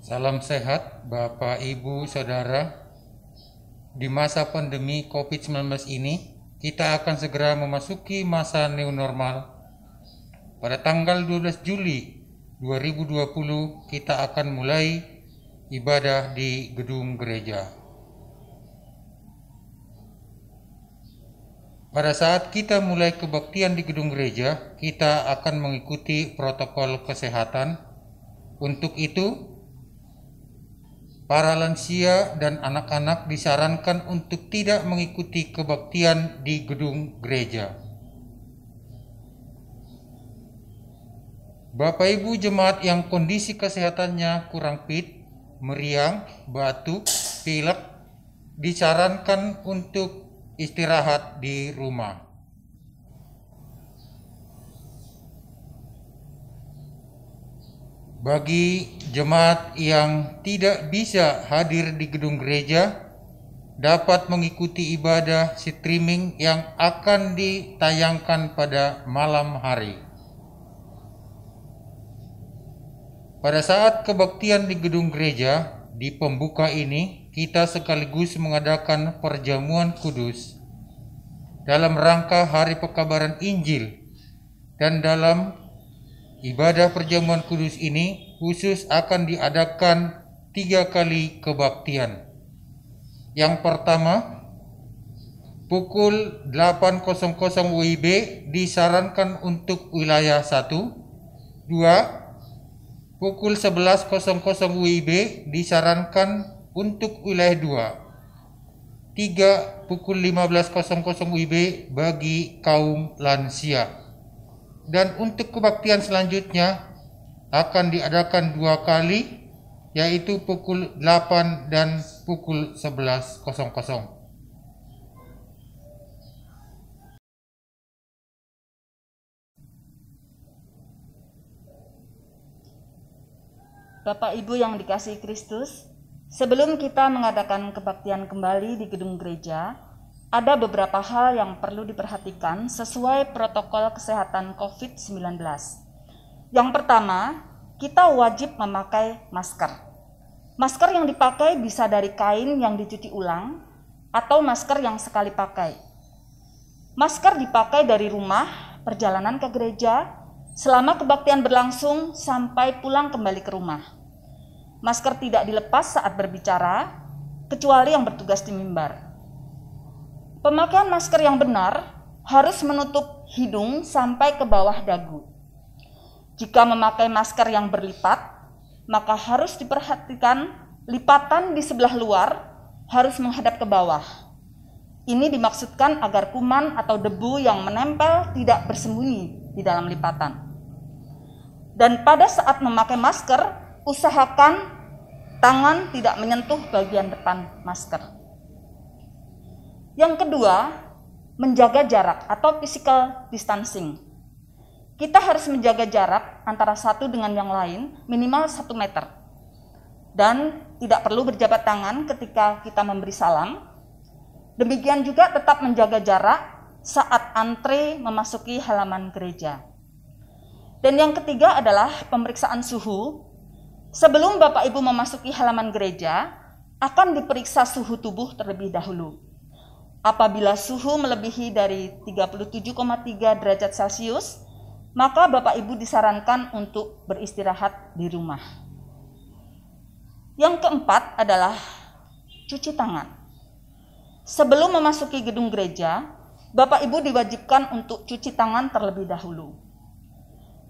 Salam sehat Bapak, Ibu, Saudara. Di masa pandemi COVID-19 ini, kita akan segera memasuki masa new normal. Pada tanggal 12 Juli 2020, kita akan mulai ibadah di gedung gereja. Pada saat kita mulai kebaktian di gedung gereja, kita akan mengikuti protokol kesehatan. Untuk itu, para lansia dan anak-anak disarankan untuk tidak mengikuti kebaktian di gedung gereja. Bapak Ibu jemaat yang kondisi kesehatannya kurang fit, meriang, batuk, pilek, disarankan untuk istirahat di rumah. Bagi jemaat yang tidak bisa hadir di gedung gereja, dapat mengikuti ibadah streaming yang akan ditayangkan pada malam hari. Pada saat kebaktian di gedung gereja, di pembuka ini, kita sekaligus mengadakan perjamuan kudus dalam rangka Hari Pekabaran Injil, dan dalam ibadah perjamuan kudus ini khusus akan diadakan 3 kali kebaktian. Yang pertama, pukul 8.00 WIB disarankan untuk wilayah 1. 2. Pukul 11.00 WIB disarankan untuk wilayah 2. 3. Pukul 15.00 WIB bagi kaum lansia. Dan untuk kebaktian selanjutnya akan diadakan 2 kali, yaitu pukul 8 dan pukul 11.00. Bapak Ibu yang dikasihi Kristus, sebelum kita mengadakan kebaktian kembali di gedung gereja, ada beberapa hal yang perlu diperhatikan sesuai protokol kesehatan COVID-19. Yang pertama, kita wajib memakai masker. Masker yang dipakai bisa dari kain yang dicuci ulang atau masker yang sekali pakai. Masker dipakai dari rumah, perjalanan ke gereja, selama kebaktian berlangsung sampai pulang kembali ke rumah. Masker tidak dilepas saat berbicara, kecuali yang bertugas di mimbar. Pemakaian masker yang benar harus menutup hidung sampai ke bawah dagu. Jika memakai masker yang berlipat, maka harus diperhatikan lipatan di sebelah luar harus menghadap ke bawah. Ini dimaksudkan agar kuman atau debu yang menempel tidak bersembunyi di dalam lipatan. Dan pada saat memakai masker, usahakan tangan tidak menyentuh bagian depan masker. Yang kedua, menjaga jarak atau physical distancing. Kita harus menjaga jarak antara satu dengan yang lain minimal 1 meter. Dan tidak perlu berjabat tangan ketika kita memberi salam. Demikian juga tetap menjaga jarak saat antre memasuki halaman gereja. Dan yang ketiga adalah pemeriksaan suhu. Sebelum Bapak Ibu memasuki halaman gereja, akan diperiksa suhu tubuh terlebih dahulu. Apabila suhu melebihi dari 37,3 derajat Celcius, maka Bapak Ibu disarankan untuk beristirahat di rumah. Yang keempat adalah cuci tangan. Sebelum memasuki gedung gereja, Bapak Ibu diwajibkan untuk cuci tangan terlebih dahulu.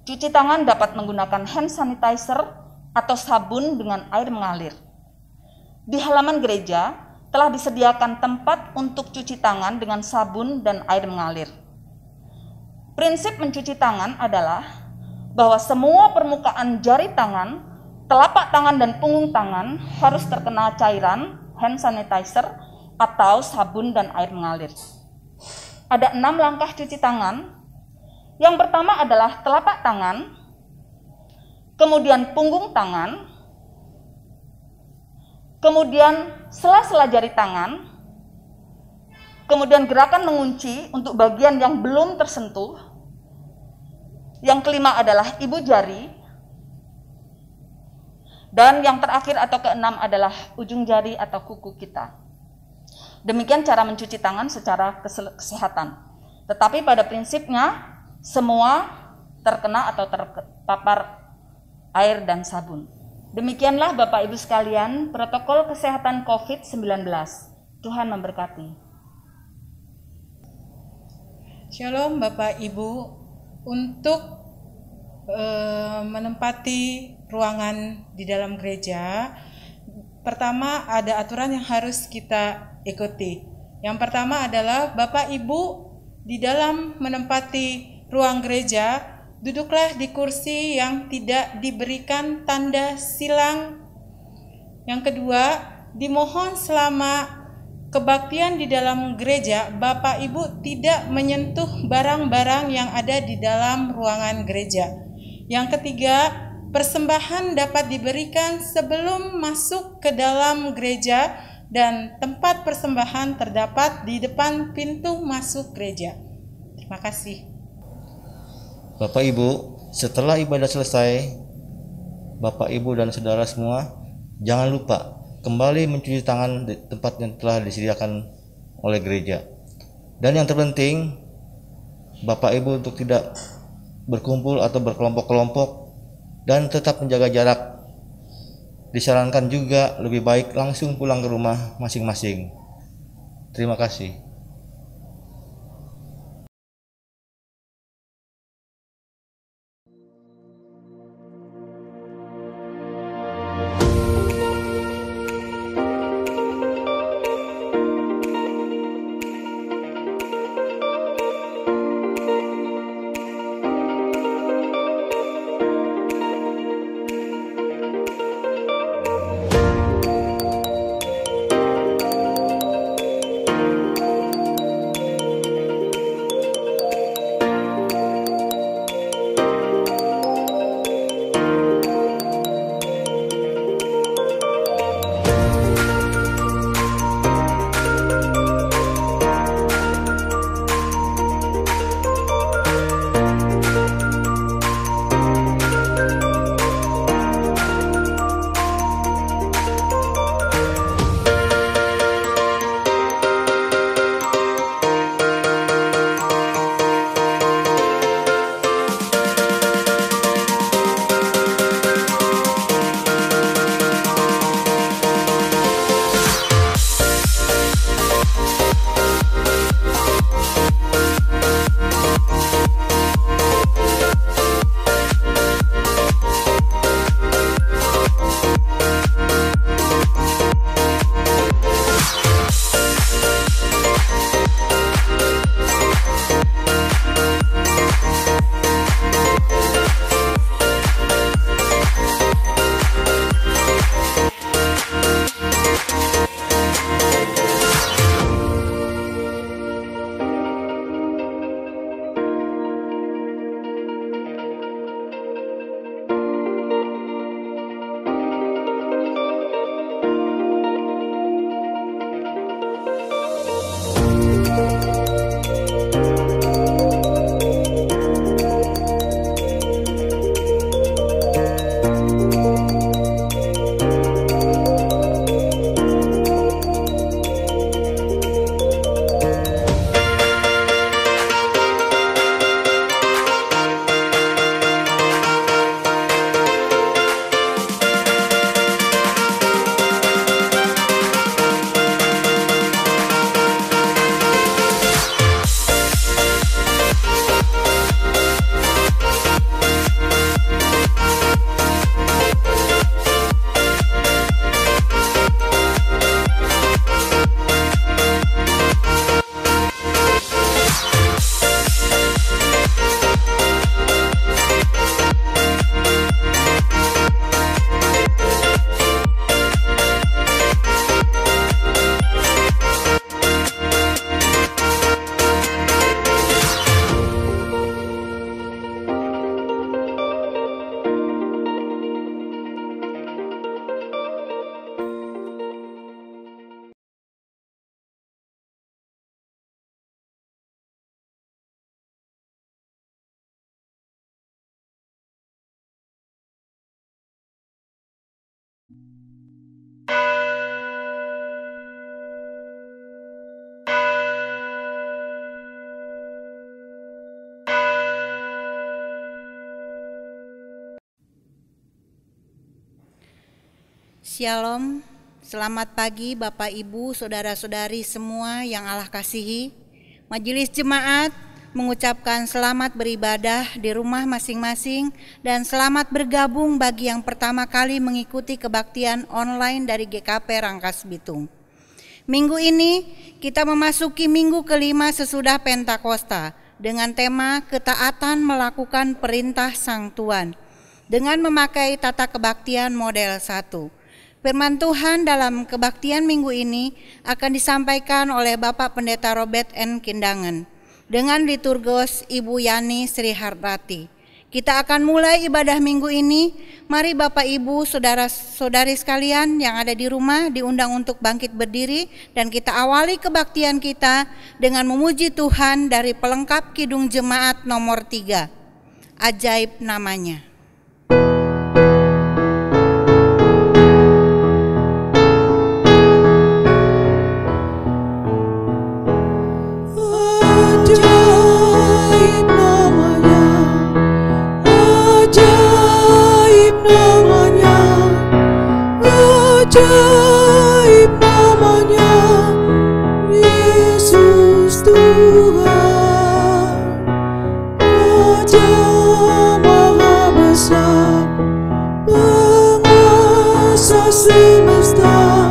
Cuci tangan dapat menggunakan hand sanitizer atau sabun dengan air mengalir. Di halaman gereja telah disediakan tempat untuk cuci tangan dengan sabun dan air mengalir. Prinsip mencuci tangan adalah bahwa semua permukaan jari tangan, telapak tangan dan punggung tangan harus terkena cairan hand sanitizer atau sabun dan air mengalir. Ada 6 langkah cuci tangan. Yang pertama adalah telapak tangan, kemudian punggung tangan, kemudian sela-sela jari tangan, kemudian gerakan mengunci untuk bagian yang belum tersentuh. Yang kelima adalah ibu jari. Dan yang terakhir atau keenam adalah ujung jari atau kuku kita. Demikian cara mencuci tangan secara kesehatan. Tetapi pada prinsipnya semua terkena atau terpapar air dan sabun. Demikianlah Bapak Ibu sekalian protokol kesehatan COVID-19. Tuhan memberkati. Shalom Bapak Ibu, untuk menempati ruangan di dalam gereja, pertama ada aturan yang harus kita ikuti. Yang pertama adalah Bapak Ibu di dalam menempati ruang gereja, duduklah di kursi yang tidak diberikan tanda silang. Yang kedua, dimohon selama kebaktian di dalam gereja, Bapak Ibu tidak menyentuh barang-barang yang ada di dalam ruangan gereja. Yang ketiga, persembahan dapat diberikan sebelum masuk ke dalam gereja dan tempat persembahan terdapat di depan pintu masuk gereja. Terima kasih. Bapak Ibu, setelah ibadah selesai, Bapak Ibu dan saudara semua, jangan lupa kembali mencuci tangan di tempat yang telah disediakan oleh gereja. Dan yang terpenting, Bapak Ibu untuk tidak berkumpul atau berkelompok-kelompok dan tetap menjaga jarak. Disarankan juga lebih baik langsung pulang ke rumah masing-masing. Terima kasih. Shalom, selamat pagi Bapak Ibu, Saudara-saudari semua yang Allah kasihi. Majelis Jemaat mengucapkan selamat beribadah di rumah masing-masing dan selamat bergabung bagi yang pertama kali mengikuti kebaktian online dari GKP Rangkas Bitung. Minggu ini kita memasuki minggu kelima sesudah Pentakosta dengan tema ketaatan melakukan perintah Sang Tuhan dengan memakai tata kebaktian model 1. Firman Tuhan dalam kebaktian minggu ini akan disampaikan oleh Bapak Pendeta Robert N. Kindangan dengan liturgos Ibu Yani Sri Hartati. Kita akan mulai ibadah minggu ini. Mari Bapak Ibu, saudara-saudari sekalian yang ada di rumah diundang untuk bangkit berdiri dan kita awali kebaktian kita dengan memuji Tuhan dari pelengkap Kidung Jemaat nomor 3. Ajaib namanya. Ajaib namanya, Yesus Tuhan. Raja Maha Besar, penguasa semesta.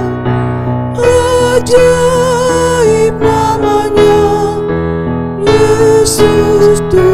Ajaib namanya, Yesus Tuhan.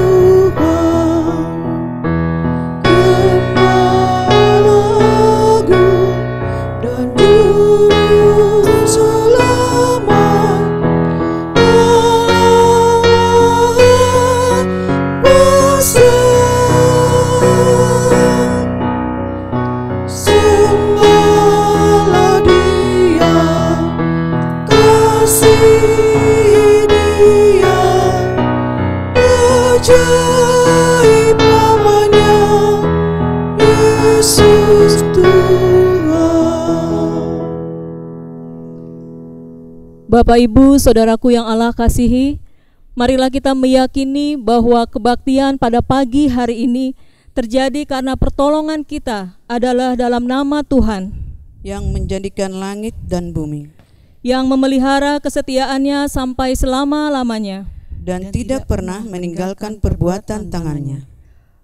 Ajaib namanya, Yesus Tuhan. Bapak Ibu, saudaraku yang Allah kasihi, marilah kita meyakini bahwa kebaktian pada pagi hari ini terjadi karena pertolongan kita adalah dalam nama Tuhan yang menjadikan langit dan bumi, yang memelihara kesetiaannya sampai selama-lamanya dan tidak pernah meninggalkan perbuatan tangannya.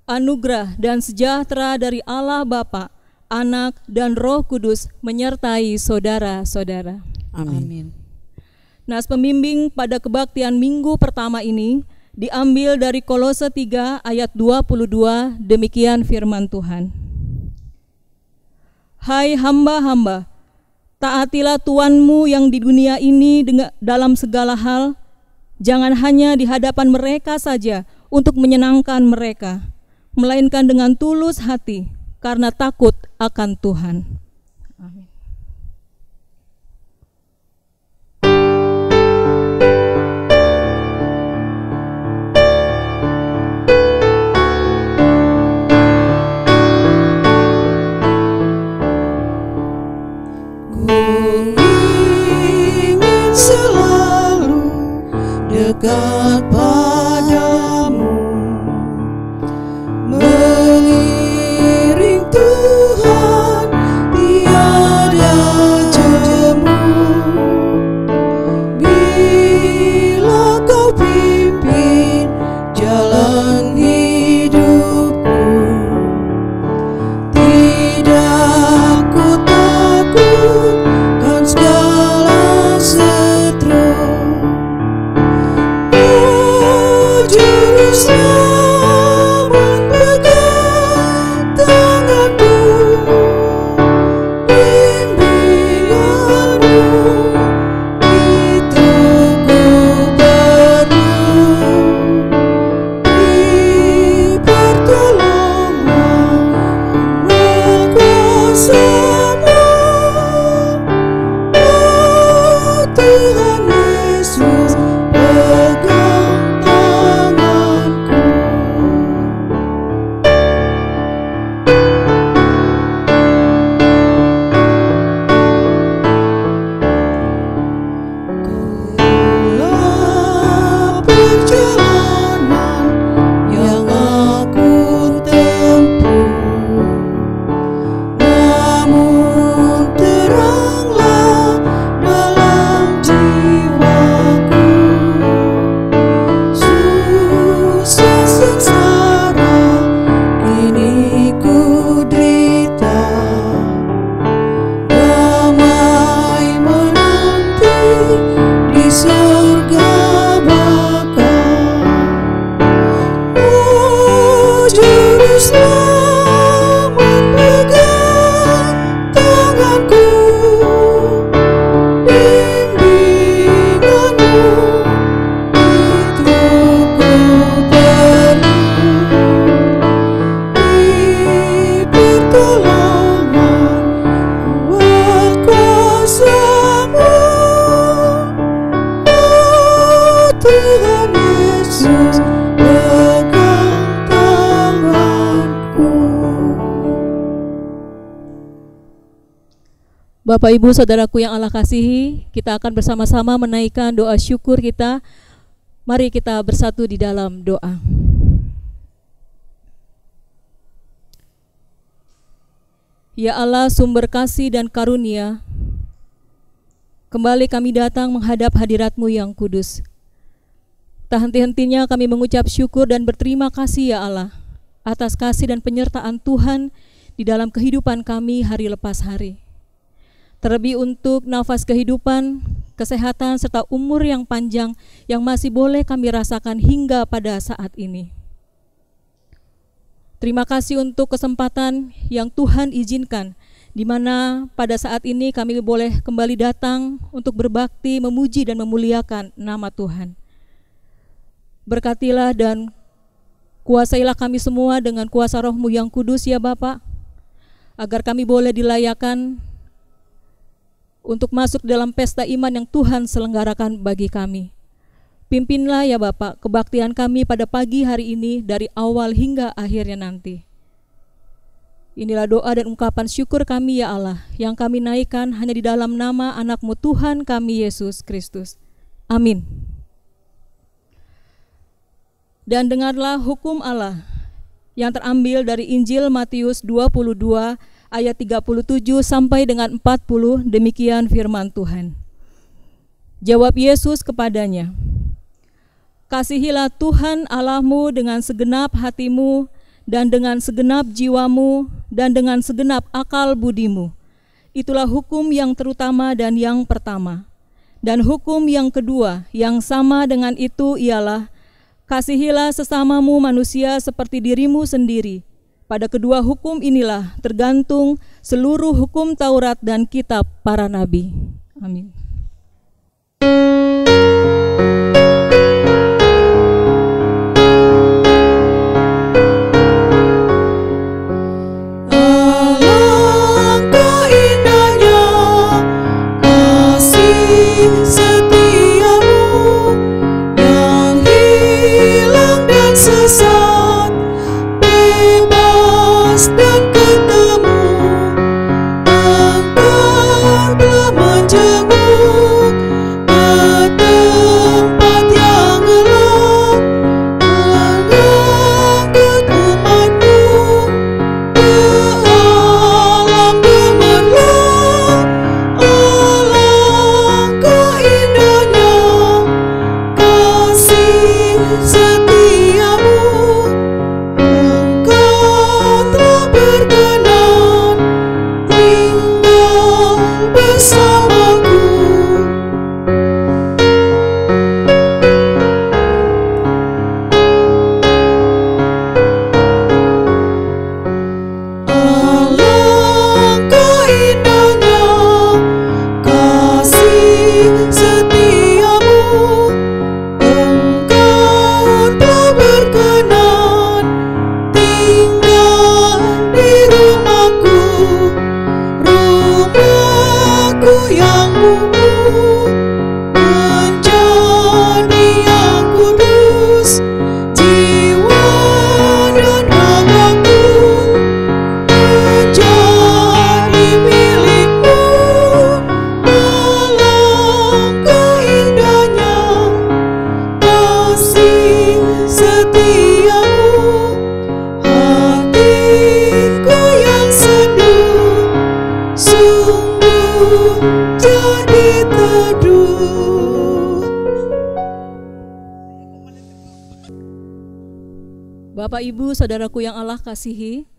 Anugerah dan sejahtera dari Allah Bapa, Anak, dan Roh Kudus menyertai saudara-saudara. Amin. Nas pembimbing pada kebaktian minggu pertama ini diambil dari Kolose 3 ayat 22, demikian firman Tuhan. Hai hamba-hamba, taatilah Tuanmu yang di dunia ini dalam segala hal, jangan hanya di hadapan mereka saja untuk menyenangkan mereka, melainkan dengan tulus hati karena takut akan Tuhan. Amin. Dekat padamu, mengiring Tuhan tiada jemu. Bila kau pimpin jalan hidupku, tidak ku takutkan segala seteru. Juru sengsara, kini ku derita. Damai menanti di surga baka. Oh Juru Selamat, pegang tanganku, bimbinganmu itu ku perlu. Di pertolongan kuat kuasa-Mu, oh Tuhan Yesus, pegang tanganku. Bapak Ibu Saudaraku yang Allah kasihi, kita akan bersama-sama menaikkan doa syukur kita. Mari kita bersatu di dalam doa. Ya Allah, sumber kasih dan karunia, kembali kami datang menghadap hadirat-Mu yang kudus. Tak henti-hentinya kami mengucap syukur dan berterima kasih ya Allah, atas kasih dan penyertaan Tuhan di dalam kehidupan kami hari lepas hari. Terlebih untuk nafas kehidupan, kesehatan, serta umur yang panjang yang masih boleh kami rasakan hingga pada saat ini. Terima kasih untuk kesempatan yang Tuhan izinkan, di mana pada saat ini kami boleh kembali datang untuk berbakti, memuji dan memuliakan nama Tuhan. Berkatilah dan kuasailah kami semua dengan kuasa Roh-Mu yang kudus ya Bapa, agar kami boleh dilayakkan untuk masuk dalam pesta iman yang Tuhan selenggarakan bagi kami. Pimpinlah ya Bapak kebaktian kami pada pagi hari ini dari awal hingga akhirnya nanti. Inilah doa dan ungkapan syukur kami ya Allah, yang kami naikkan hanya di dalam nama anak-Mu Tuhan kami Yesus Kristus. Amin. Dan dengarlah hukum Allah yang terambil dari Injil Matius 22 ayat 37 sampai dengan 40, demikian firman Tuhan. Jawab Yesus kepadanya, kasihilah Tuhan Allahmu dengan segenap hatimu, dan dengan segenap jiwamu, dan dengan segenap akal budimu. Itulah hukum yang terutama dan yang pertama. Dan hukum yang kedua, yang sama dengan itu ialah, kasihilah sesamamu manusia seperti dirimu sendiri. Pada kedua hukum inilah tergantung seluruh hukum Taurat dan kitab para nabi. Amin. Alangkah indahnya kasih setiamu, yang hilang dan sesat, bebas dan ketemu. Engkau telah menjenguk ke tempat yang gelap, mengangkat umat-Mu ke alam gemerlap. Alangkah indahnya kasih setiamu, Engkau telah berkenan tinggal bersamaku. Alangkah indahnya kasih setiamu, Engkau telah berkenan tinggal di rumahku, rumahku yang kumuh menjadi yang kudus, jiwa dan ragaku menjadi milik-Mu. Alangkah indahnya kasih setiamu, hatiku yang seduh sungguh jadi teduh. Bapak, Ibu, Saudaraku yang Allah kasihi,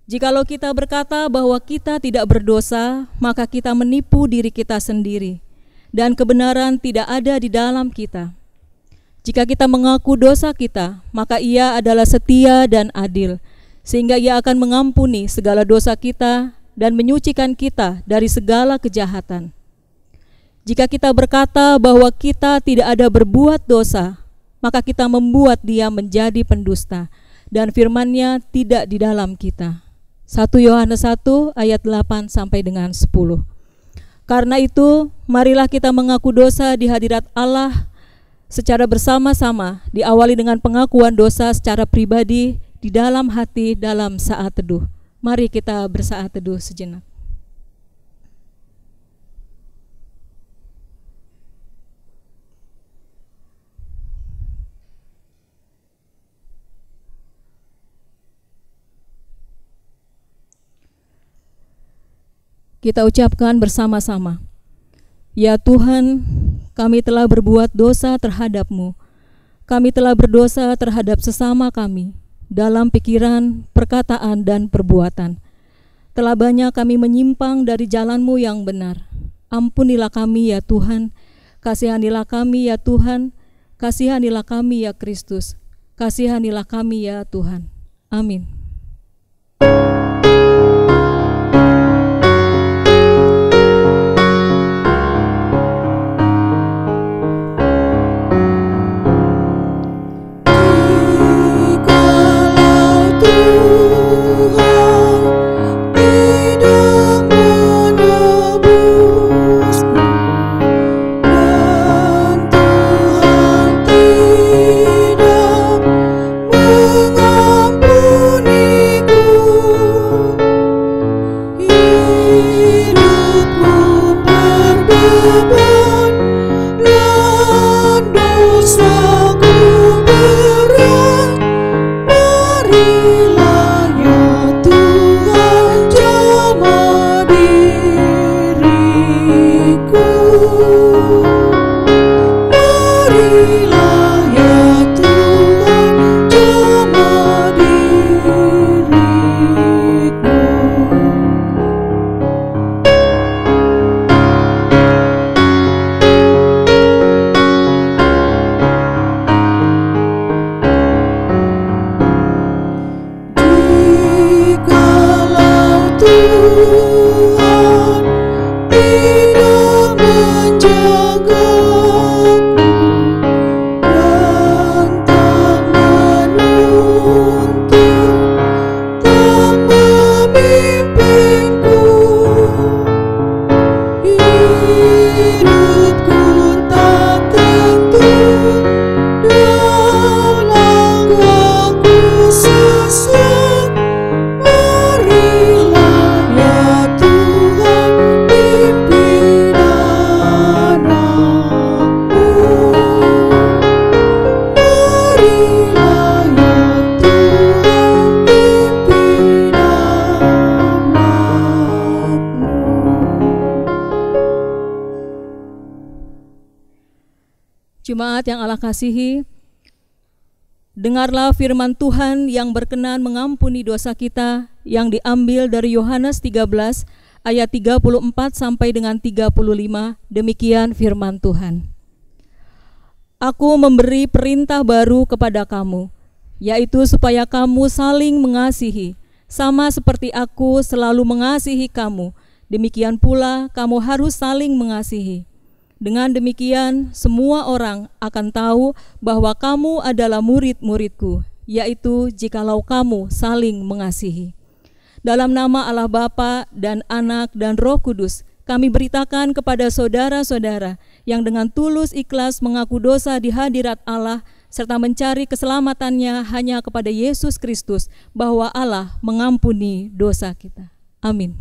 jikalau kita berkata bahwa kita tidak berdosa, maka kita menipu diri kita sendiri, dan kebenaran tidak ada di dalam kita. Jika kita mengaku dosa kita, maka Ia adalah setia dan adil, sehingga Ia akan mengampuni segala dosa kita dan menyucikan kita dari segala kejahatan. Jika kita berkata bahwa kita tidak ada berbuat dosa, maka kita membuat Dia menjadi pendusta, dan firman-Nya tidak di dalam kita. 1 Yohanes 1 ayat 8 sampai dengan 10. Karena itu, marilah kita mengaku dosa di hadirat Allah secara bersama-sama, diawali dengan pengakuan dosa secara pribadi di dalam hati dalam saat teduh. Mari kita bersaat teduh sejenak. Kita ucapkan bersama-sama. Ya Tuhan, kami telah berbuat dosa terhadap-Mu. Kami telah berdosa terhadap sesama kami dalam pikiran, perkataan, dan perbuatan. Telah banyak kami menyimpang dari jalan-Mu yang benar. Ampunilah kami ya Tuhan, kasihanilah kami ya Tuhan, kasihanilah kami ya Kristus, kasihanilah kami ya Tuhan. Amin. Jemaat yang Allah kasihi, dengarlah firman Tuhan yang berkenan mengampuni dosa kita yang diambil dari Yohanes 13 ayat 34 sampai dengan 35. Demikian firman Tuhan. Aku memberi perintah baru kepada kamu, yaitu supaya kamu saling mengasihi, sama seperti aku selalu mengasihi kamu. Demikian pula kamu harus saling mengasihi. Dengan demikian, semua orang akan tahu bahwa kamu adalah murid-muridku, yaitu jikalau kamu saling mengasihi. Dalam nama Allah Bapa dan Anak dan Roh Kudus, kami beritakan kepada saudara-saudara yang dengan tulus ikhlas mengaku dosa di hadirat Allah, serta mencari keselamatannya hanya kepada Yesus Kristus, bahwa Allah mengampuni dosa kita. Amin.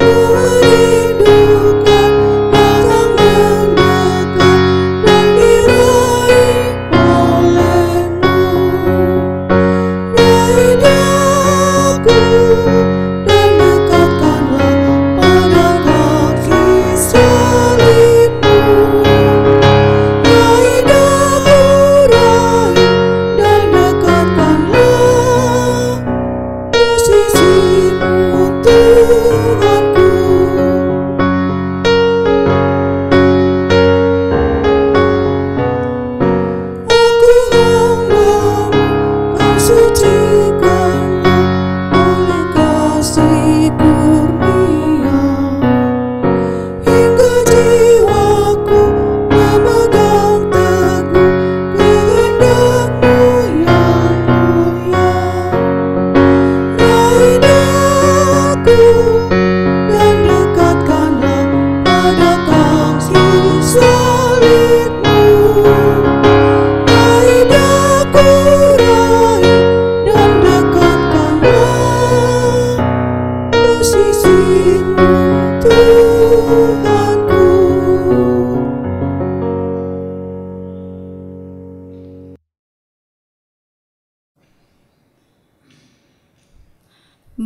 Ku rindukan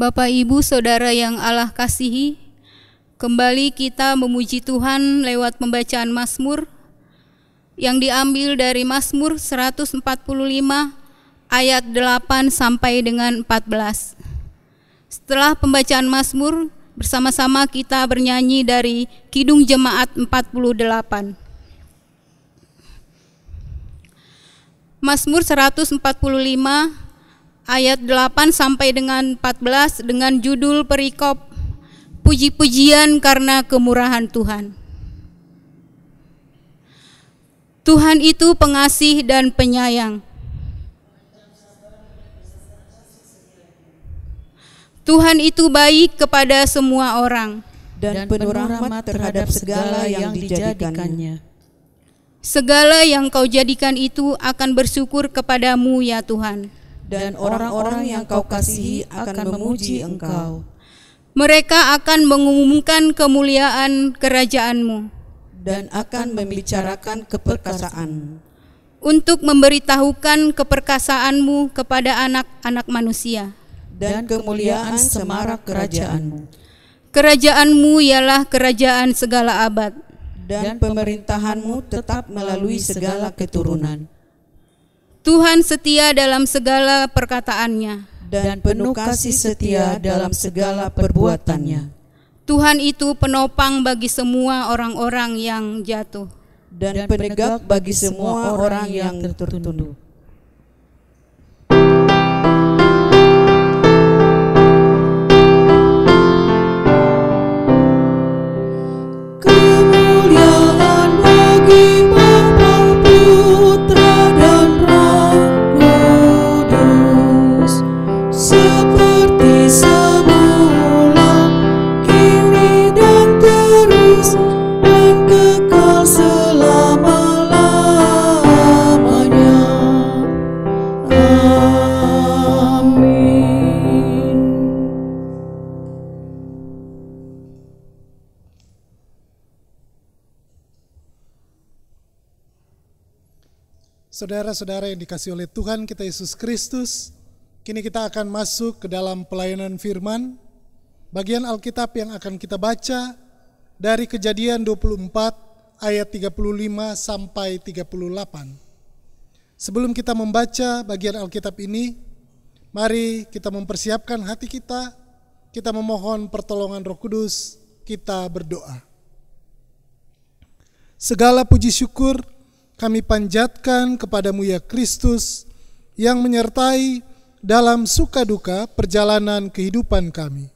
Bapak, Ibu, Saudara yang Allah kasihi, kembali kita memuji Tuhan lewat pembacaan Mazmur yang diambil dari Mazmur 145 ayat 8 sampai dengan 14. Setelah pembacaan Mazmur, bersama-sama kita bernyanyi dari Kidung Jemaat 48. Mazmur 145 ayat 8 sampai dengan 14 dengan judul perikop Puji-pujian karena kemurahan Tuhan. Tuhan itu pengasih dan penyayang. Tuhan itu baik kepada semua orang dan penuh rahmat terhadap segala yang dijadikannya. Segala yang kau jadikan itu akan bersyukur kepadamu ya Tuhan. Dan orang-orang yang kau kasihi akan memuji Engkau. Mereka akan mengumumkan kemuliaan kerajaan-Mu dan akan membicarakan keperkasaan, untuk memberitahukan keperkasaan-Mu kepada anak-anak manusia, dan kemuliaan semarak kerajaan-Mu. Kerajaan-Mu ialah kerajaan segala abad, dan pemerintahan-Mu tetap melalui segala keturunan. Tuhan setia dalam segala perkataannya, dan penuh kasih setia dalam segala perbuatannya. Tuhan itu penopang bagi semua orang-orang yang jatuh, dan penegak bagi semua orang yang tertunduk. Kemuliaan bagi Bapa, Putra dan Roh Kudus, seperti semula, kini dan terus, dan kekal selama-lamanya. Amin. Saudara-saudara yang dikasihi oleh Tuhan kita Yesus Kristus, kini kita akan masuk ke dalam pelayanan firman. Bagian Alkitab yang akan kita baca dari Kejadian 24 ayat 35 sampai 38. Sebelum kita membaca bagian Alkitab ini, mari kita mempersiapkan hati kita memohon pertolongan Roh Kudus, kita berdoa. Segala puji syukur kami panjatkan kepadamu ya Kristus, yang menyertai dalam suka duka perjalanan kehidupan kami.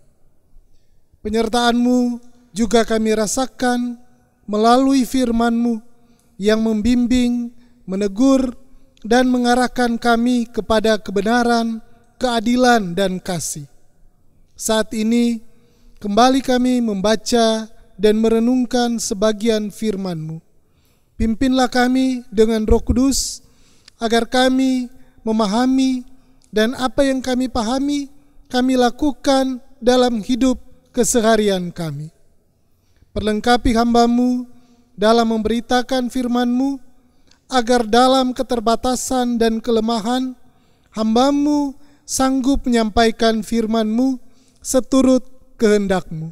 Penyertaan-Mu juga kami rasakan melalui firman-Mu yang membimbing, menegur, dan mengarahkan kami kepada kebenaran, keadilan, dan kasih. Saat ini kembali kami membaca dan merenungkan sebagian firman-Mu. Pimpinlah kami dengan Roh Kudus, agar kami memahami, dan apa yang kami pahami, kami lakukan dalam hidup keseharian kami. Perlengkapi hamba-Mu dalam memberitakan firman-Mu, agar dalam keterbatasan dan kelemahan, hamba-Mu sanggup menyampaikan firman-Mu seturut kehendak-Mu.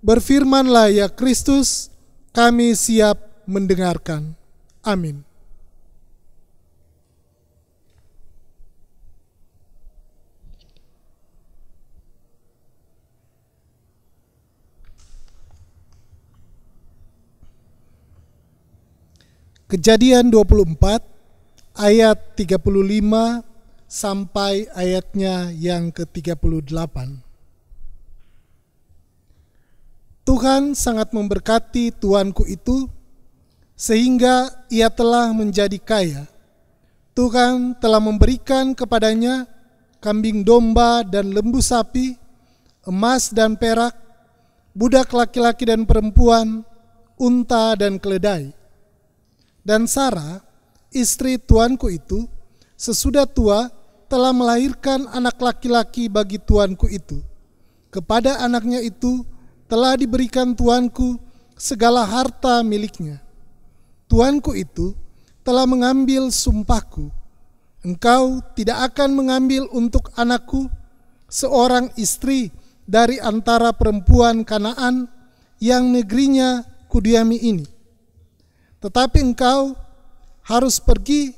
Berfirmanlah ya Kristus, kami siap mendengarkan. Amin. Kejadian 24 ayat 35 sampai ayatnya yang ke-38. Tuhan sangat memberkati tuanku itu, sehingga ia telah menjadi kaya. Tuhan telah memberikan kepadanya kambing domba dan lembu sapi, emas dan perak, budak laki-laki dan perempuan, unta dan keledai. Dan Sarah, istri tuanku itu, sesudah tua telah melahirkan anak laki-laki bagi tuanku itu. Kepada anaknya itu telah diberikan tuanku segala harta miliknya. Tuanku itu telah mengambil sumpahku, Engkau tidak akan mengambil untuk anakku seorang istri dari antara perempuan Kanaan yang negerinya kudiami ini. Tetapi engkau harus pergi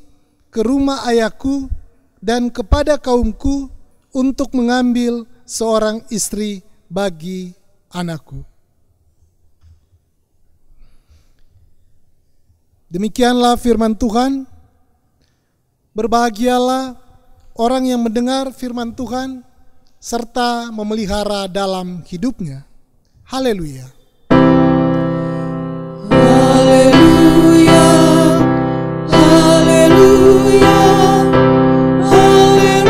ke rumah ayahku dan kepada kaumku untuk mengambil seorang istri bagi anakku. Demikianlah firman Tuhan. Berbahagialah orang yang mendengar firman Tuhan serta memelihara dalam hidupnya. Haleluya. Haleluya, haleluya, haleluya.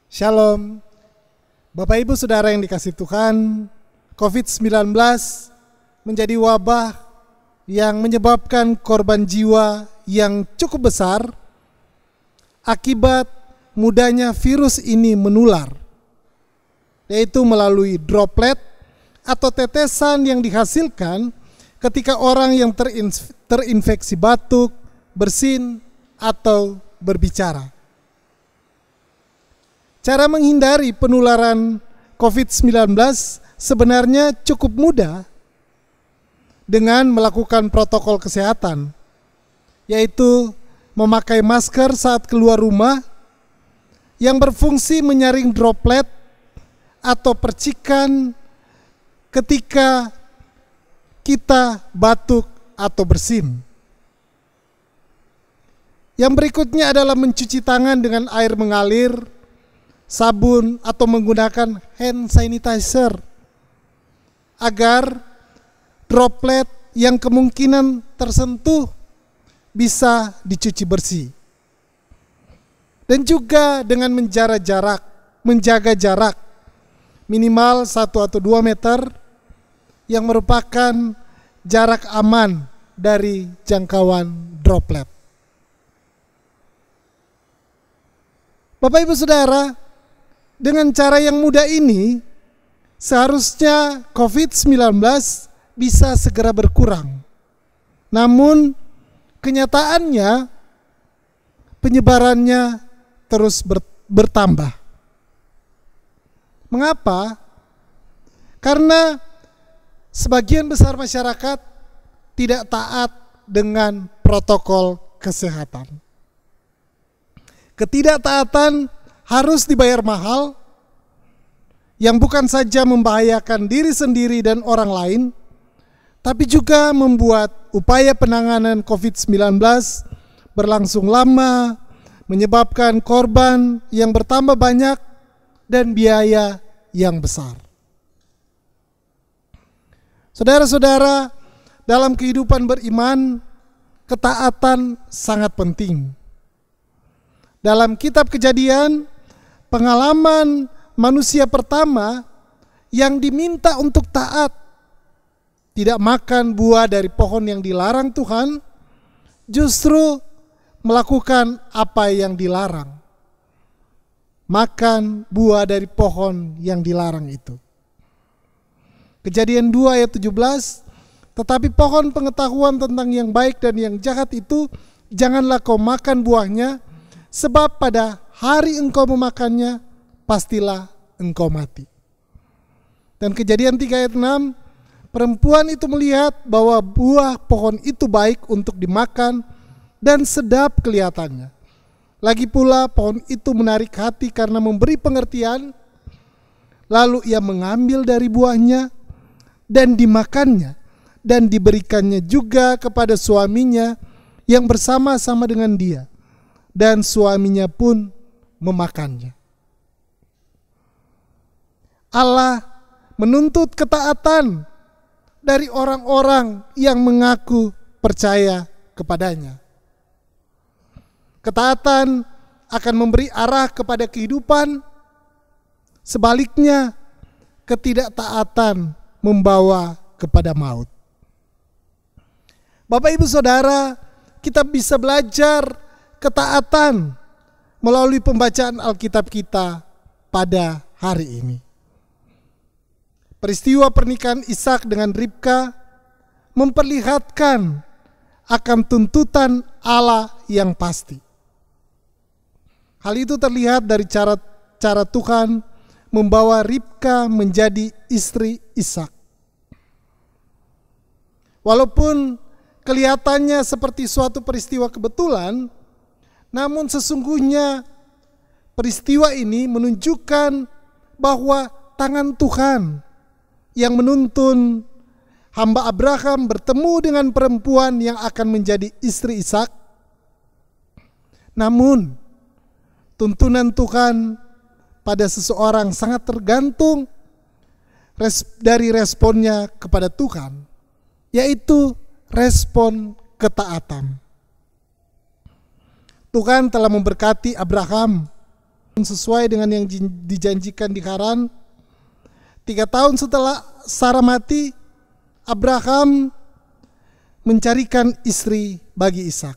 Shalom. Bapak Ibu Saudara yang dikasihi Tuhan, COVID-19 menjadi wabah yang menyebabkan korban jiwa yang cukup besar akibat mudahnya virus ini menular, yaitu melalui droplet atau tetesan yang dihasilkan ketika orang yang terinfeksi batuk, bersin, atau berbicara. Cara menghindari penularan COVID-19 sebenarnya cukup mudah dengan melakukan protokol kesehatan, yaitu memakai masker saat keluar rumah yang berfungsi menyaring droplet atau percikan ketika kita batuk atau bersin. Yang berikutnya adalah mencuci tangan dengan air mengalir, sabun, atau menggunakan hand sanitizer agar droplet yang kemungkinan tersentuh bisa dicuci bersih. Dan juga dengan menjaga jarak minimal 1 atau 2 meter yang merupakan jarak aman dari jangkauan droplet. Bapak Ibu Saudara, dengan cara yang mudah ini, seharusnya COVID-19 bisa segera berkurang. Namun, kenyataannya penyebarannya terus bertambah. Mengapa? Karena sebagian besar masyarakat tidak taat dengan protokol kesehatan. Ketidaktaatan harus dibayar mahal, yang bukan saja membahayakan diri sendiri dan orang lain, tapi juga membuat upaya penanganan COVID-19 berlangsung lama, menyebabkan korban yang bertambah banyak dan biaya yang besar. Saudara-saudara, dalam kehidupan beriman, ketaatan sangat penting. Dalam kitab Kejadian, pengalaman manusia pertama yang diminta untuk taat, tidak makan buah dari pohon yang dilarang Tuhan, justru melakukan apa yang dilarang. Makan buah dari pohon yang dilarang itu. Kejadian 2 ayat 17, tetapi pohon pengetahuan tentang yang baik dan yang jahat itu janganlah kau makan buahnya, sebab pada hari engkau memakannya, pastilah engkau mati. Dan Kejadian 3 ayat 6, perempuan itu melihat bahwa buah pohon itu baik untuk dimakan dan sedap kelihatannya. Lagi pula pohon itu menarik hati karena memberi pengertian. Lalu ia mengambil dari buahnya dan dimakannya, dan diberikannya juga kepada suaminya yang bersama-sama dengan dia. Dan suaminya pun memakannya. Allah menuntut ketaatan dari orang-orang yang mengaku percaya kepadanya. Ketaatan akan memberi arah kepada kehidupan, sebaliknya ketidaktaatan membawa kepada maut. Bapak Ibu Saudara, kita bisa belajar ketaatan melalui pembacaan Alkitab kita pada hari ini. peristiwa pernikahan Ishak dengan Ribka memperlihatkan akan tuntutan Allah yang pasti. Hal itu terlihat dari cara Tuhan membawa Ribka menjadi istri Ishak. Walaupun kelihatannya seperti suatu peristiwa kebetulan, namun sesungguhnya peristiwa ini menunjukkan bahwa tangan Tuhan yang menuntun hamba Abraham bertemu dengan perempuan yang akan menjadi istri Ishak. Namun tuntunan Tuhan pada seseorang sangat tergantung dari responnya kepada Tuhan, yaitu respon ketaatan. Tuhan telah memberkati Abraham sesuai dengan yang dijanjikan di Haran. 3 tahun setelah Sarah mati, Abraham mencarikan istri bagi Ishak.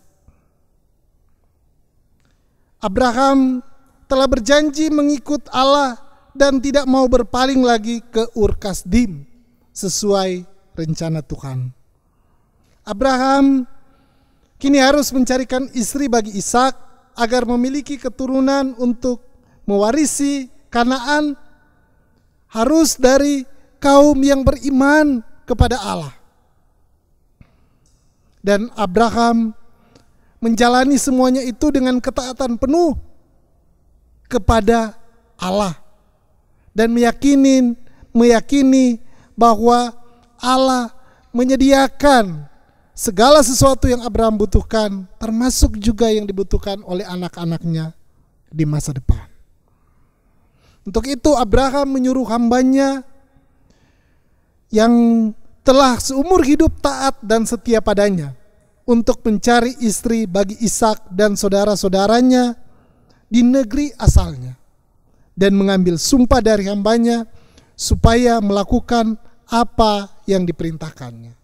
Abraham telah berjanji mengikut Allah dan tidak mau berpaling lagi ke Ur Kasdim sesuai rencana Tuhan. Abraham kini harus mencarikan istri bagi Ishak agar memiliki keturunan untuk mewarisi Kanaan, harus dari kaum yang beriman kepada Allah. Dan Abraham menjalani semuanya itu dengan ketaatan penuh kepada Allah dan meyakini bahwa Allah menyediakan segala sesuatu yang Abraham butuhkan, termasuk juga yang dibutuhkan oleh anak-anaknya di masa depan. Untuk itu Abraham menyuruh hambanya yang telah seumur hidup taat dan setia padanya untuk mencari istri bagi Ishak dan saudara-saudaranya di negeri asalnya, dan mengambil sumpah dari hambanya supaya melakukan apa yang diperintahkannya.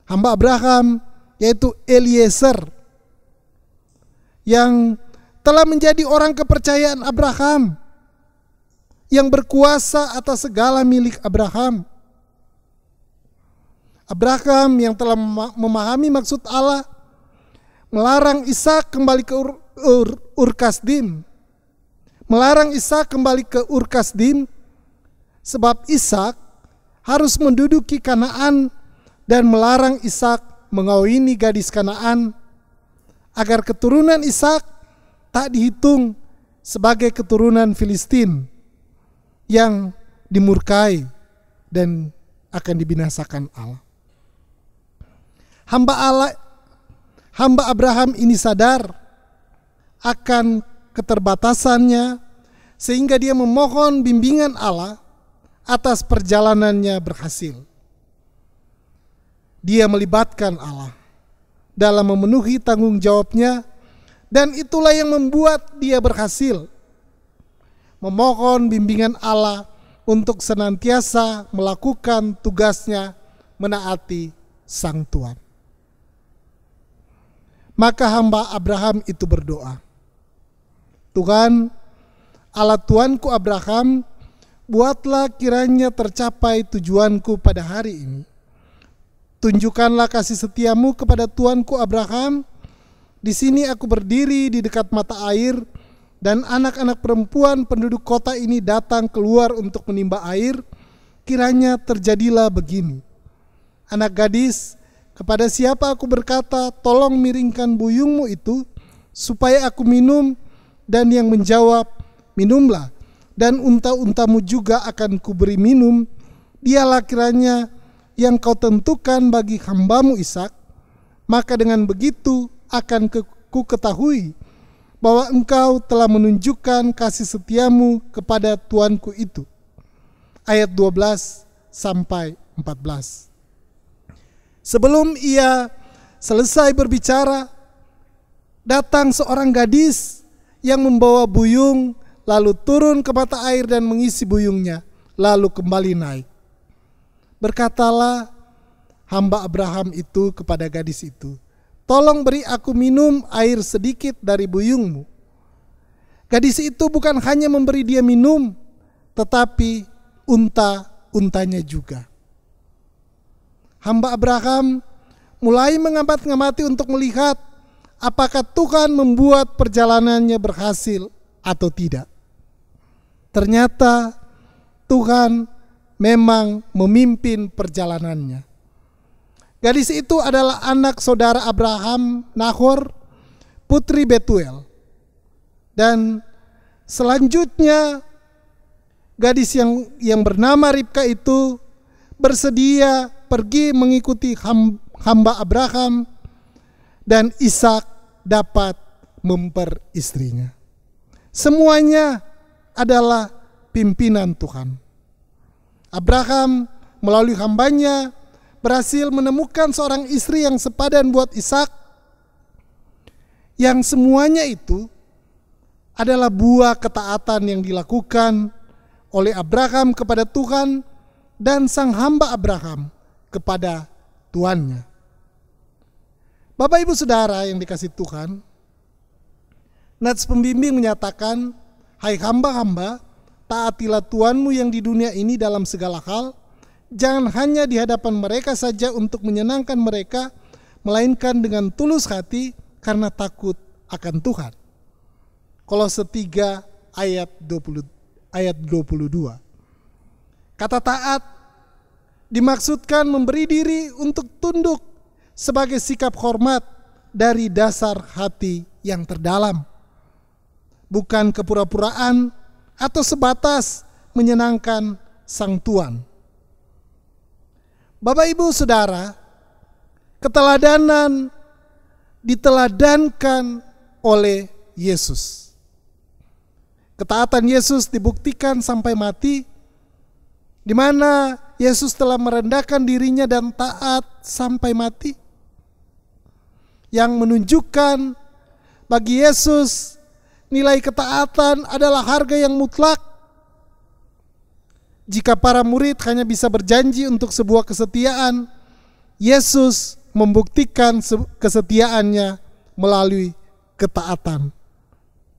Hamba Abraham yaitu Eliezer yang telah menjadi orang kepercayaan Abraham, yang berkuasa atas segala milik Abraham. Abraham yang telah memahami maksud Allah melarang Ishak kembali ke Ur Kasdim. Melarang Ishak kembali ke Ur Kasdim sebab Ishak harus menduduki Kanaan, dan melarang Ishak mengawini gadis Kanaan agar keturunan Ishak tak dihitung sebagai keturunan Filistin yang dimurkai dan akan dibinasakan Allah. Hamba Abraham ini sadar akan keterbatasannya sehingga dia memohon bimbingan Allah atas perjalanannya berhasil. Dia melibatkan Allah dalam memenuhi tanggung jawabnya, dan itulah yang membuat dia berhasil memohon bimbingan Allah untuk senantiasa melakukan tugasnya menaati Sang Tuhan. Maka hamba Abraham itu berdoa, Tuhan, Allah Tuanku Abraham, buatlah kiranya tercapai tujuanku pada hari ini. Tunjukkanlah kasih setiamu kepada Tuanku Abraham. Di sini aku berdiri di dekat mata air, dan anak-anak perempuan penduduk kota ini datang keluar untuk menimba air. Kiranya terjadilah begini. Anak gadis, kepada siapa aku berkata, tolong miringkan buyungmu itu, supaya aku minum, dan yang menjawab, minumlah, dan unta-untamu juga akan kuberi minum. Dialah kiranya yang kau tentukan bagi hambamu Ishak. Maka dengan begitu akan ku ketahui bahwa engkau telah menunjukkan kasih setiamu kepada tuanku itu. Ayat 12 sampai 14. Sebelum ia selesai berbicara, datang seorang gadis yang membawa buyung, lalu turun ke mata air dan mengisi buyungnya, lalu kembali naik. Berkatalah hamba Abraham itu kepada gadis itu, tolong beri aku minum air sedikit dari buyungmu. Gadis itu bukan hanya memberi dia minum, tetapi unta-untanya juga. Hamba Abraham mulai mengamati untuk melihat apakah Tuhan membuat perjalanannya berhasil atau tidak. Ternyata Tuhan memang memimpin perjalanannya. Gadis itu adalah anak saudara Abraham, Nahor, putri Betuel. Dan selanjutnya gadis yang bernama Ribka itu bersedia pergi mengikuti hamba Abraham, dan Ishak dapat memperistrinya. Semuanya adalah pimpinan Tuhan. Abraham melalui hambanya berhasil menemukan seorang istri yang sepadan buat Ishak, yang semuanya itu adalah buah ketaatan yang dilakukan oleh Abraham kepada Tuhan dan sang hamba Abraham kepada tuannya. Bapak Ibu Saudara yang dikasihi Tuhan, Nats pembimbing menyatakan, hai hamba-hamba, taatilah Tuanmu yang di dunia ini dalam segala hal, jangan hanya di hadapan mereka saja untuk menyenangkan mereka, melainkan dengan tulus hati karena takut akan Tuhan. Kolose 3 ayat 22. Kata taat dimaksudkan memberi diri untuk tunduk sebagai sikap hormat dari dasar hati yang terdalam, bukan kepura-puraan atau sebatas menyenangkan sang tuan. Bapak Ibu Saudara, keteladanan diteladankan oleh Yesus. Ketaatan Yesus dibuktikan sampai mati, di mana Yesus telah merendahkan dirinya dan taat sampai mati, yang menunjukkan bagi Yesus nilai ketaatan adalah harga yang mutlak. Jika para murid hanya bisa berjanji untuk sebuah kesetiaan, Yesus membuktikan kesetiaannya melalui ketaatan,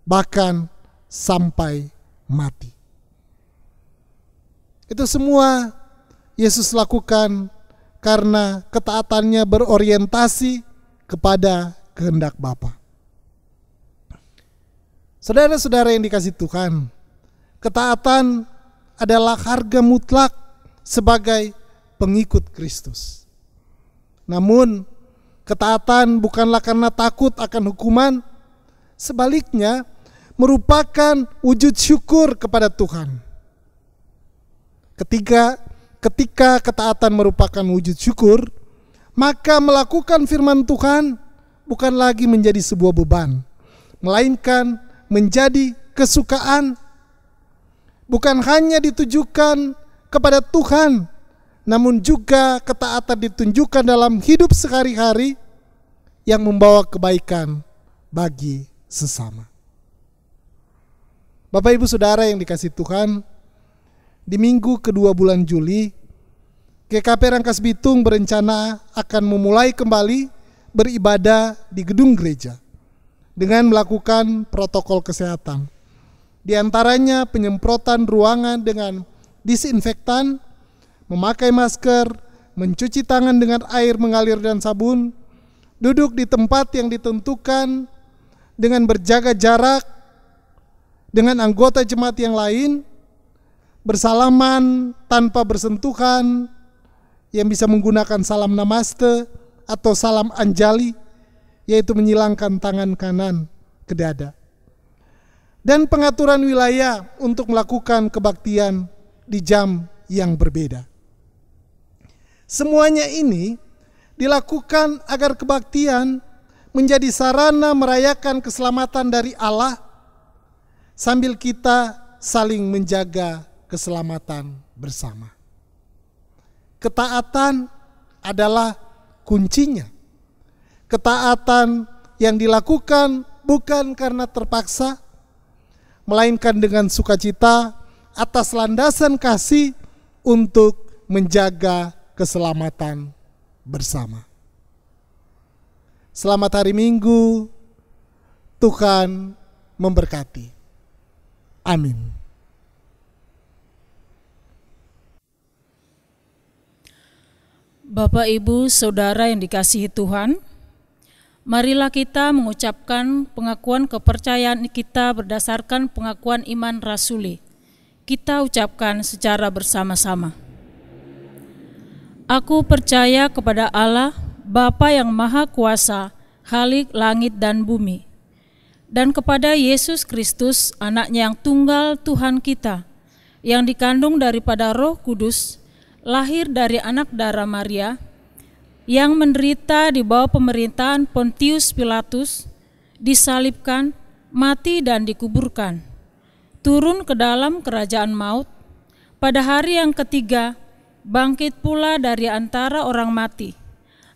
bahkan sampai mati. Itu semua Yesus lakukan karena ketaatannya berorientasi kepada kehendak Bapa. Saudara-saudara yang dikasihi Tuhan, ketaatan adalah harga mutlak sebagai pengikut Kristus. Namun, ketaatan bukanlah karena takut akan hukuman, sebaliknya merupakan wujud syukur kepada Tuhan. Ketika ketaatan merupakan wujud syukur, maka melakukan firman Tuhan bukan lagi menjadi sebuah beban, melainkan menjadi kesukaan. Bukan hanya ditujukan kepada Tuhan, namun juga ketaatan ditunjukkan dalam hidup sehari-hari yang membawa kebaikan bagi sesama. Bapak Ibu Saudara yang dikasihi Tuhan, di minggu kedua bulan Juli, GKP Rangkas Bitung berencana akan memulai kembali beribadah di gedung gereja dengan melakukan protokol kesehatan. Di antaranya penyemprotan ruangan dengan disinfektan, memakai masker, mencuci tangan dengan air mengalir dan sabun, duduk di tempat yang ditentukan dengan berjaga jarak dengan anggota jemaat yang lain, bersalaman tanpa bersentuhan, yang bisa menggunakan salam namaste atau salam anjali, yaitu menyilangkan tangan kanan ke dada. Dan pengaturan wilayah untuk melakukan kebaktian di jam yang berbeda. Semuanya ini dilakukan agar kebaktian menjadi sarana merayakan keselamatan dari Allah, sambil kita saling menjaga keselamatan bersama. Ketaatan adalah kuncinya. Ketaatan yang dilakukan bukan karena terpaksa, melainkan dengan sukacita atas landasan kasih untuk menjaga keselamatan bersama. Selamat hari Minggu, Tuhan memberkati. Amin. Bapak, Ibu, Saudara yang dikasihi Tuhan, marilah kita mengucapkan pengakuan kepercayaan kita berdasarkan pengakuan iman rasuli. Kita ucapkan secara bersama-sama. Aku percaya kepada Allah, Bapa yang Maha Kuasa, Khalik langit dan bumi, dan kepada Yesus Kristus, Anaknya yang tunggal Tuhan kita, yang dikandung daripada Roh Kudus, lahir dari anak darah Maria, yang menderita di bawah pemerintahan Pontius Pilatus, disalibkan, mati dan dikuburkan, turun ke dalam kerajaan maut, pada hari yang ketiga bangkit pula dari antara orang mati,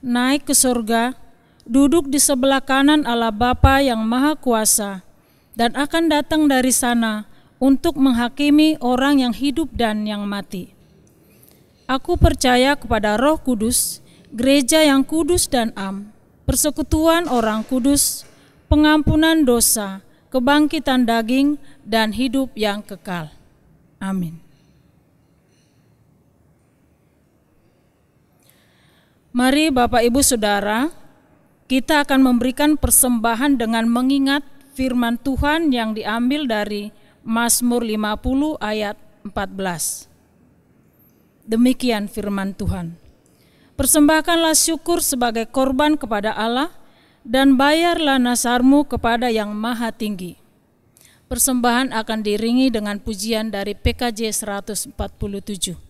naik ke surga, duduk di sebelah kanan Allah Bapa yang Maha Kuasa, dan akan datang dari sana untuk menghakimi orang yang hidup dan yang mati. Aku percaya kepada Roh Kudus, gereja yang kudus dan am, persekutuan orang kudus, pengampunan dosa, kebangkitan daging, dan hidup yang kekal. Amin. Mari Bapak, Ibu, Saudara, kita akan memberikan persembahan dengan mengingat firman Tuhan yang diambil dari Mazmur 50 ayat 14. Demikian firman Tuhan. Persembahkanlah syukur sebagai korban kepada Allah dan bayarlah nasarmu kepada Yang Maha Tinggi. Persembahan akan diiringi dengan pujian dari PKJ 147.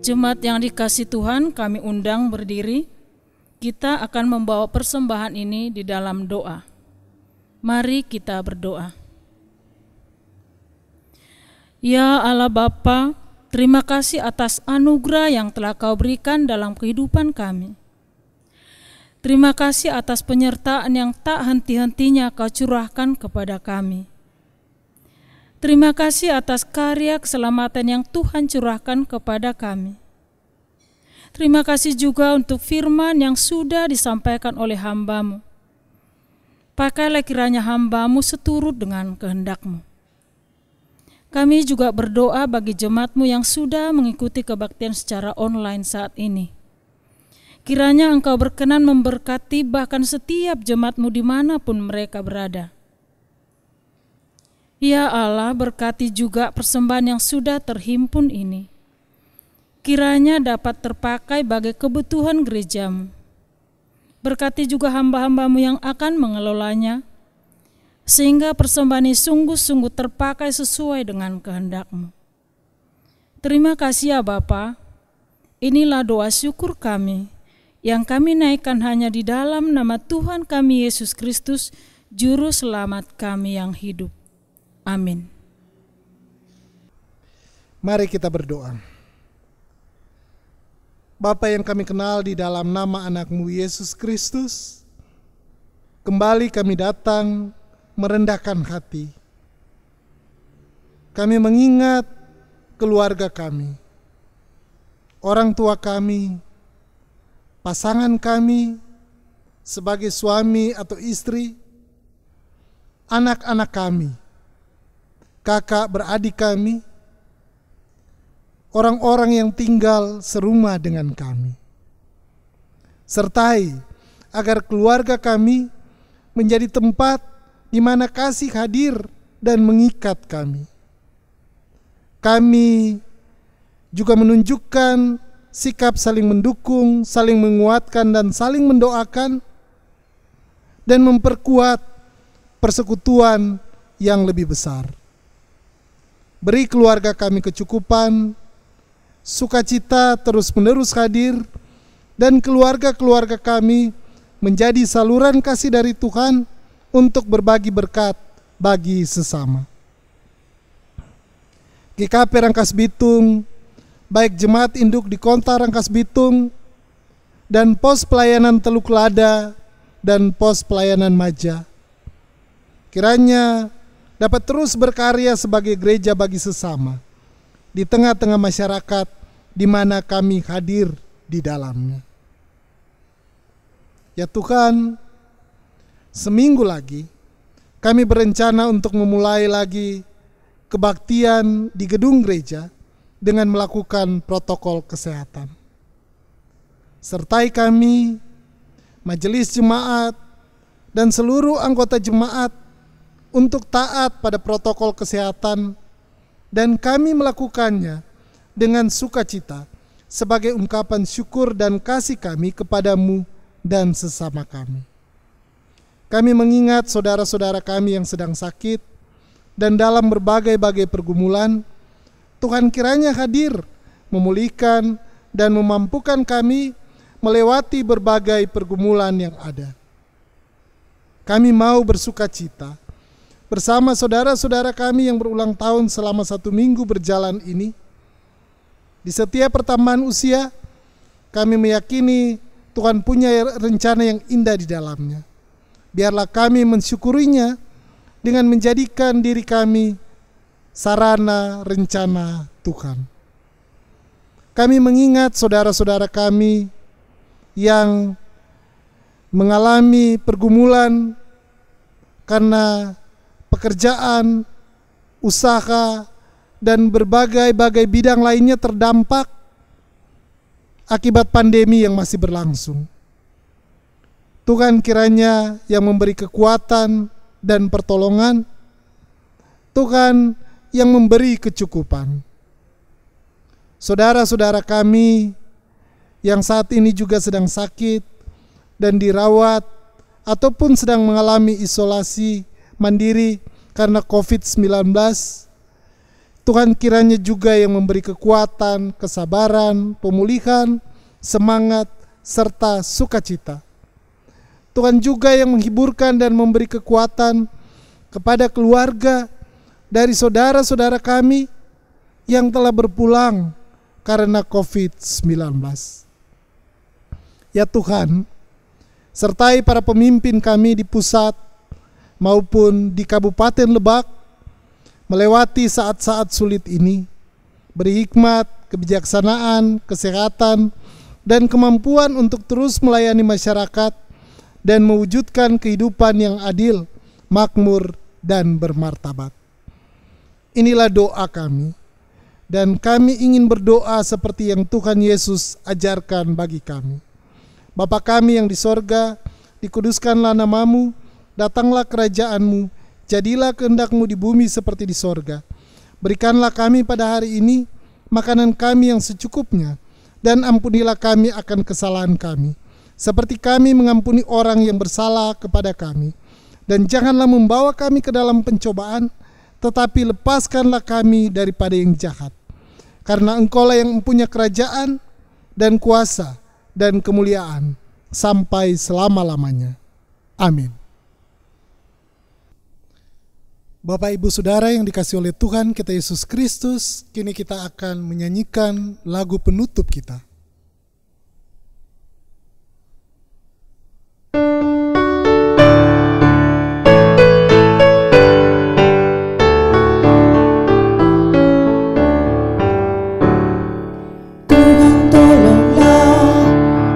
Jemaat yang dikasihi Tuhan, kami undang berdiri. Kita akan membawa persembahan ini di dalam doa. Mari kita berdoa. Ya Allah Bapa, terima kasih atas anugerah yang telah Kau berikan dalam kehidupan kami. Terima kasih atas penyertaan yang tak henti-hentinya Kau curahkan kepada kami. Terima kasih atas karya keselamatan yang Tuhan curahkan kepada kami. Terima kasih juga untuk firman yang sudah disampaikan oleh hamba-Mu. Pakailah kiranya hamba-Mu seturut dengan kehendak-Mu. Kami juga berdoa bagi jemaat-Mu yang sudah mengikuti kebaktian secara online saat ini. Kiranya Engkau berkenan memberkati bahkan setiap jemaat-Mu dimanapun mereka berada. Ya Allah, berkati juga persembahan yang sudah terhimpun ini. Kiranya dapat terpakai bagi kebutuhan gereja-Mu. Berkati juga hamba-hamba-Mu yang akan mengelolanya, sehingga persembahan ini sungguh-sungguh terpakai sesuai dengan kehendak-Mu. Terima kasih ya Bapa. Inilah doa syukur kami, yang kami naikkan hanya di dalam nama Tuhan kami Yesus Kristus, Juru Selamat kami yang hidup. Amin. Mari kita berdoa. Bapa yang kami kenal di dalam nama anak-Mu Yesus Kristus, kembali kami datang merendahkan hati. Kami mengingat keluarga kami, orang tua kami, pasangan kami sebagai suami atau istri, anak-anak kami, kakak beradik kami, orang-orang yang tinggal serumah dengan kami. Sertai agar keluarga kami menjadi tempat di mana kasih hadir dan mengikat kami. Kami juga menunjukkan sikap saling mendukung, saling menguatkan, dan saling mendoakan, dan memperkuat persekutuan yang lebih besar. Beri keluarga kami kecukupan, sukacita terus-menerus hadir, dan keluarga-keluarga kami menjadi saluran kasih dari Tuhan untuk berbagi berkat bagi sesama. GKP Rangkas Bitung, baik jemaat induk di Konta Rangkas Bitung dan pos pelayanan Teluk Lada dan pos pelayanan Maja, kiranya dapat terus berkarya sebagai gereja bagi sesama di tengah-tengah masyarakat di mana kami hadir di dalamnya. Ya Tuhan, seminggu lagi kami berencana untuk memulai lagi kebaktian di gedung gereja dengan melakukan protokol kesehatan. Sertai kami, majelis jemaat, dan seluruh anggota jemaat untuk taat pada protokol kesehatan, dan kami melakukannya dengan sukacita sebagai ungkapan syukur dan kasih kami kepadamu dan sesama kami. Kami mengingat saudara-saudara kami yang sedang sakit dan dalam berbagai-bagai pergumulan. Tuhan kiranya hadir, memulihkan dan memampukan kami melewati berbagai pergumulan yang ada. Kami mau bersukacita bersama saudara-saudara kami yang berulang tahun selama 1 minggu berjalan ini. Di setiap pertambahan usia, kami meyakini Tuhan punya rencana yang indah di dalamnya. Biarlah kami mensyukurinya dengan menjadikan diri kami sarana rencana Tuhan. Kami mengingat saudara-saudara kami yang mengalami pergumulan karena pekerjaan, usaha, dan berbagai-bagai bidang lainnya terdampak akibat pandemi yang masih berlangsung. Tuhan kiranya yang memberi kekuatan dan pertolongan, Tuhan yang memberi kecukupan. Saudara-saudara kami yang saat ini juga sedang sakit dan dirawat ataupun sedang mengalami isolasi mandiri karena COVID-19, Tuhan kiranya juga yang memberi kekuatan, kesabaran, pemulihan, semangat, serta sukacita. Tuhan juga yang menghiburkan dan memberi kekuatan kepada keluarga dari saudara-saudara kami yang telah berpulang karena COVID-19. Ya Tuhan, sertai para pemimpin kami di pusat maupun di Kabupaten Lebak melewati saat-saat sulit ini. Beri hikmat, kebijaksanaan, kesehatan, dan kemampuan untuk terus melayani masyarakat dan mewujudkan kehidupan yang adil, makmur, dan bermartabat. Inilah doa kami, dan kami ingin berdoa seperti yang Tuhan Yesus ajarkan bagi kami. Bapa kami yang di sorga, dikuduskanlah namamu, datanglah kerajaanmu, jadilah kehendak-Mu di bumi seperti di sorga. Berikanlah kami pada hari ini makanan kami yang secukupnya, dan ampunilah kami akan kesalahan kami, seperti kami mengampuni orang yang bersalah kepada kami. Dan janganlah membawa kami ke dalam pencobaan, tetapi lepaskanlah kami daripada yang jahat. Karena Engkaulah yang mempunyai kerajaan dan kuasa dan kemuliaan sampai selama-lamanya. Amin. Bapak Ibu Saudara yang dikasihi oleh Tuhan kita Yesus Kristus, kini kita akan menyanyikan lagu penutup kita. Tuhan tolonglah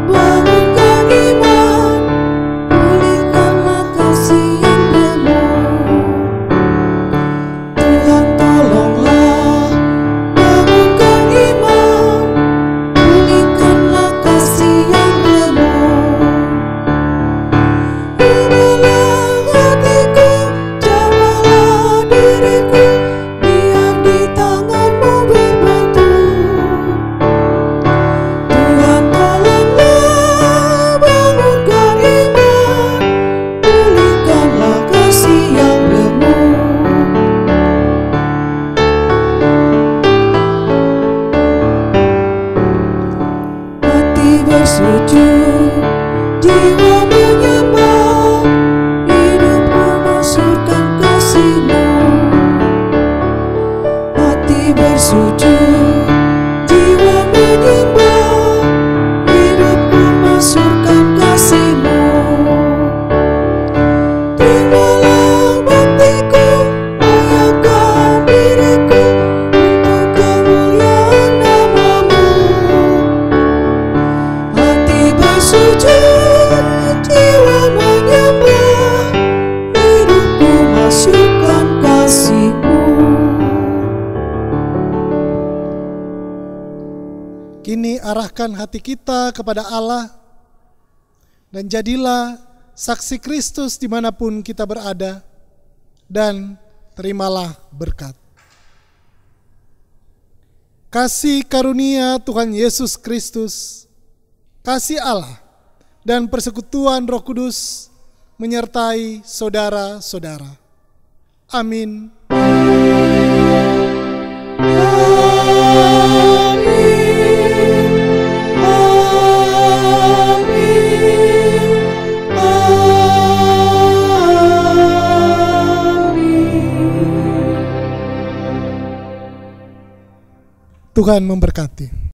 bangun arahkan hati kita kepada Allah, dan jadilah saksi Kristus dimanapun kita berada, dan terimalah berkat. Kasih karunia Tuhan Yesus Kristus, kasih Allah, dan persekutuan Roh Kudus menyertai saudara-saudara. Amin. Tuhan memberkati.